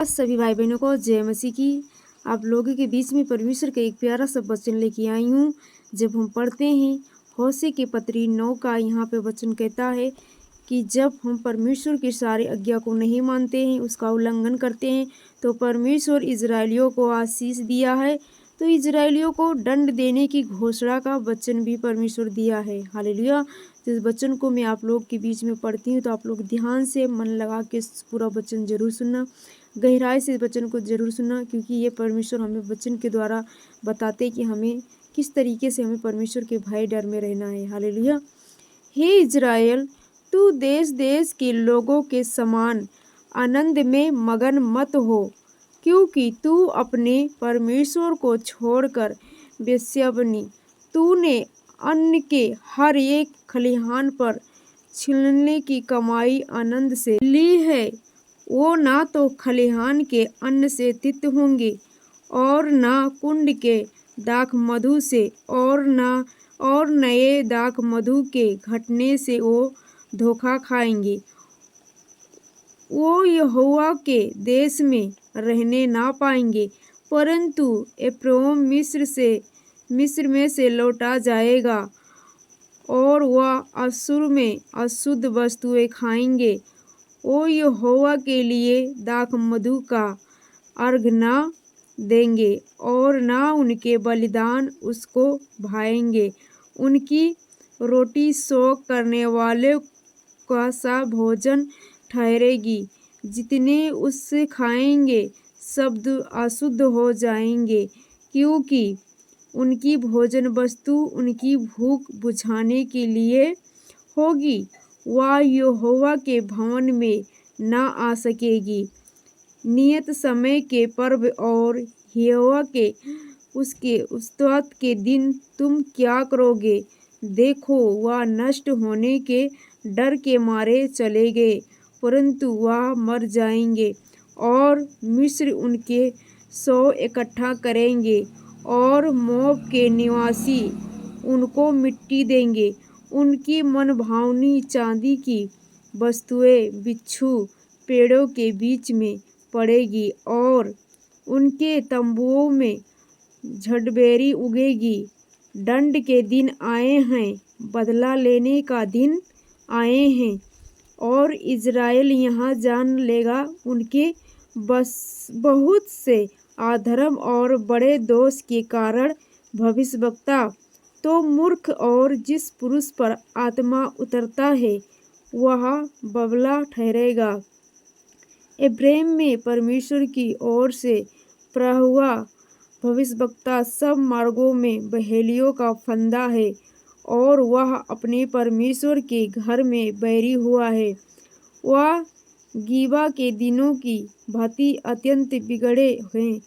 सभी भाई बहनों को जय मसीह की। आप लोगों के बीच में परमेश्वर का एक प्यारा सा वचन लेके आई हूँ। जब हम पढ़ते हैं होशे की पत्री 9 का यहाँ पे वचन कहता है कि जब हम परमेश्वर की सारी आज्ञा को नहीं मानते हैं, उसका उल्लंघन करते हैं, तो परमेश्वर इजरायलियों को आशीष दिया है, तो इजरायलियों को दंड देने की घोषणा का वचन भी परमेश्वर दिया है। हालेलुया। तो इस वचन को मैं आप लोग के बीच में पढ़ती हूँ, तो आप लोग ध्यान से मन लगा के पूरा वचन जरूर सुनना, गहराई से इस वचन को जरूर सुनना, क्योंकि ये परमेश्वर हमें वचन के द्वारा बताते कि हमें किस तरीके से हमें परमेश्वर के भय डर में रहना है। हालेलुया। हे इजराइल, तू देश देश के लोगों के समान आनंद में मगन मत हो, क्योंकि तू अपने परमेश्वर को छोड़कर वेश्या बनी। तूने अन्न के हर एक खलिहान पर छिलने की कमाई आनंद से ली है। वो ना तो खलिहान के अन्न से तित होंगे, और ना कुंड के दाख मधु से, और नए दाख मधु के घटने से वो धोखा खाएंगे। वो यहोवा के देश में रहने ना पाएंगे, परंतु एप्रैम मिस्र में से लौटा जाएगा, और वह अश्शूर में अशुद्ध वस्तुएं खाएंगे। वो यहोवा के लिए दाख मधु का अर्घ ना देंगे, और ना उनके बलिदान उसको भाएंगे। उनकी रोटी शोक करने वाले का सा भोजन ठहरेगी। जितने उससे खाएंगे सब अशुद्ध हो जाएंगे, क्योंकि उनकी भोजन वस्तु उनकी भूख बुझाने के लिए होगी। वह यहोवा के भवन में ना आ सकेगी। नियत समय के पर्व और यहोवा के उसके उत्सव के दिन तुम क्या करोगे? देखो, वह नष्ट होने के डर के मारे चले गए, परंतु वह मर जाएंगे, और मिस्र उनके शव इकट्ठा करेंगे, और मोआब के निवासी उनको मिट्टी देंगे। उनकी मनभावनी चांदी की वस्तुएं बिच्छू पेड़ों के बीच में पड़ेगी, और उनके तंबुओं में झड़बेरी उगेगी। दंड के दिन आए हैं, बदला लेने का दिन आए हैं, और इजराइल यहाँ जान लेगा उनके बहुत से अधर्म और बड़े दोष के कारण। भविष्यवक्ता तो मूर्ख, और जिस पुरुष पर आत्मा उतरता है वह बबला ठहरेगा। एप्रैम में परमेश्वर की ओर से प्रहुआ भविष्यवक्ता सब मार्गों में बहेलियों का फंदा है, और वह अपने परमेश्वर के घर में बैरी हुआ है। वह गीबा के दिनों की भांति अत्यंत बिगड़े हैं,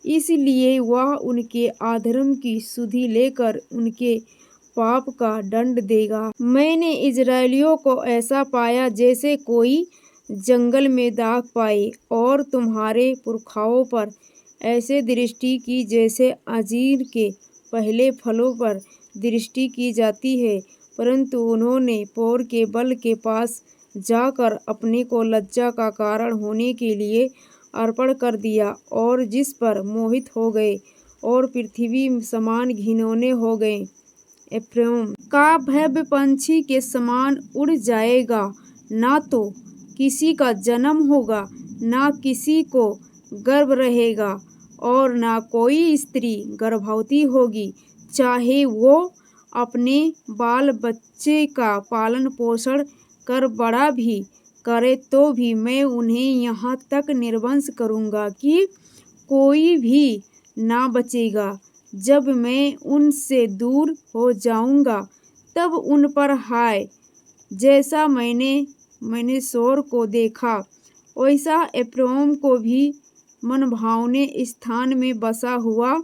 इसलिए वह उनके अधर्म की सुधि लेकर उनके पाप का दंड देगा। मैंने इजरायलियों को ऐसा पाया जैसे कोई जंगल में दाख पाए, और तुम्हारे पुरखाओं पर ऐसे दृष्टि की जैसे अंजीर के पहले फलों पर दृष्टि की जाती है। परंतु उन्होंने पौर के बल के पास जाकर अपने को लज्जा का कारण होने के लिए अर्पण कर दिया, और जिस पर मोहित हो गए, और पृथ्वी समान घिनौने हो गए। एप्रैम का भव्य पंछी के समान उड़ जाएगा, ना तो किसी का जन्म होगा, ना किसी को गर्भ रहेगा, और ना कोई स्त्री गर्भवती होगी। चाहे वो अपने बाल बच्चे का पालन पोषण कर बड़ा भी करे, तो भी मैं उन्हें यहाँ तक निर्वंश करूँगा कि कोई भी ना बचेगा। जब मैं उनसे दूर हो जाऊँगा, तब उन पर हाय। जैसा मैंने शोर को देखा, वैसा एप्रैम को भी मनभावने स्थान में बसा हुआ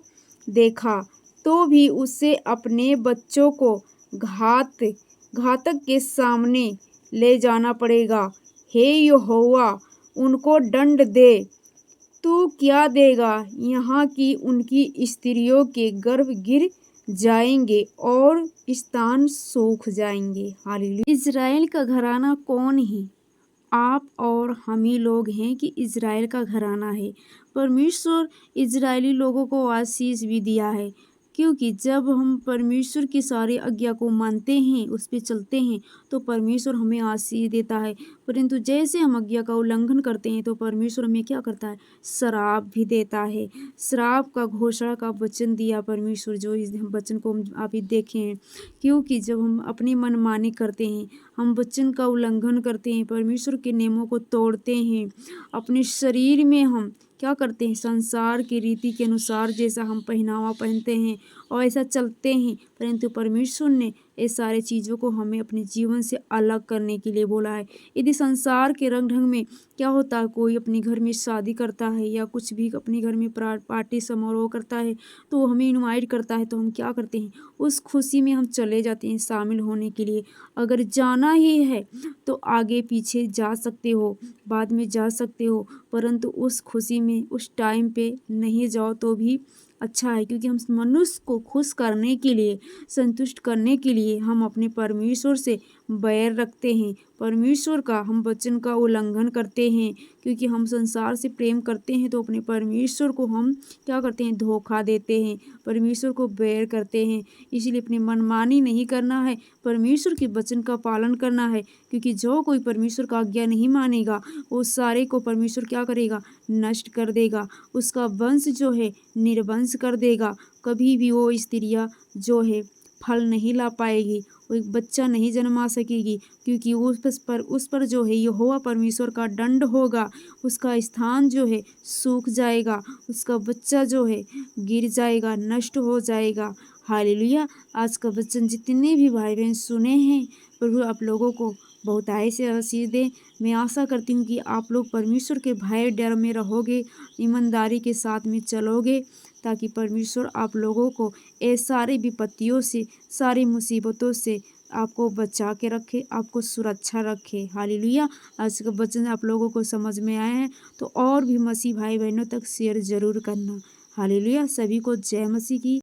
देखा, तो भी उसे अपने बच्चों को घातक के सामने ले जाना पड़ेगा। हे यहोवा, उनको दंड दे। तू क्या देगा? यहाँ की उनकी स्त्रियों के गर्भ गिर जाएंगे, और स्तन सूख जाएंगे। हालेलुया। इजराइल का घराना कौन है? आप और हम ही लोग हैं कि इज़राइल का घराना है। परमेश्वर इज़राइली लोगों को आशीष भी दिया है, क्योंकि जब हम परमेश्वर की सारी आज्ञा को मानते हैं, उस पे चलते हैं, तो परमेश्वर हमें आशीष देता है। परंतु जैसे हम आज्ञा का उल्लंघन करते हैं, तो परमेश्वर हमें क्या करता है? श्राप भी देता है। श्राप का घोषणा का वचन दिया परमेश्वर, जो इस वचन को हम अभी देखे हैं। क्योंकि जब हम अपनी मनमानी करते हैं, हम वचन का उल्लंघन करते हैं, परमेश्वर के नियमों को तोड़ते हैं, अपने शरीर में हम क्या करते हैं? संसार की रीति के अनुसार जैसा हम पहनावा पहनते हैं और ऐसा चलते हैं, परंतु परमेश्वर ने ये सारी चीज़ों को हमें अपने जीवन से अलग करने के लिए बोला है। यदि संसार के रंग ढंग में क्या होता है, कोई अपने घर में शादी करता है या कुछ भी अपने घर में पार्टी समारोह करता है, तो वो हमें इनवाइट करता है, तो हम क्या करते हैं? उस खुशी में हम चले जाते हैं शामिल होने के लिए। अगर जाना ही है तो आगे पीछे जा सकते हो, बाद में जा सकते हो, परंतु उस खुशी में उस टाइम पे नहीं जाओ तो भी अच्छा है, क्योंकि हम मनुष्य को खुश करने के लिए, संतुष्ट करने के लिए हम अपने परमेश्वर से बैर रखते हैं। परमेश्वर का हम वचन का उल्लंघन करते हैं, क्योंकि हम संसार से प्रेम करते हैं, तो अपने परमेश्वर को हम क्या करते हैं? धोखा देते हैं, परमेश्वर को बैर करते हैं। इसलिए अपनी मनमानी नहीं करना है, परमेश्वर के वचन का पालन करना है, क्योंकि जो कोई परमेश्वर का आज्ञा नहीं मानेगा, वो सारे को परमेश्वर क्या करेगा? नष्ट कर देगा। उसका वंश जो है निर्वंश कर देगा। कभी भी वो स्त्रियाँ जो है फल नहीं ला पाएगी, वो एक बच्चा नहीं जन्मा सकेगी, क्योंकि उस पर जो है यहोवा परमेश्वर का दंड होगा। उसका स्थान जो है सूख जाएगा, उसका बच्चा जो है गिर जाएगा, नष्ट हो जाएगा। हालेलुया। आज का वचन जितने भी भाई बहन सुने हैं, प्रभु आप लोगों को बहुत आय से आशीष दे। मैं आशा करती हूँ कि आप लोग परमेश्वर के भय डर में रहोगे, ईमानदारी के साथ में चलोगे, ताकि परमेश्वर आप लोगों को ये सारी विपत्तियों से, सारी मुसीबतों से आपको बचा के रखे, आपको सुरक्षा रखे। हालेलुया। आज का वचन आप लोगों को समझ में आया है तो और भी मसीह भाई बहनों तक शेयर जरूर करना। हालेलुया। सभी को जय मसीह की।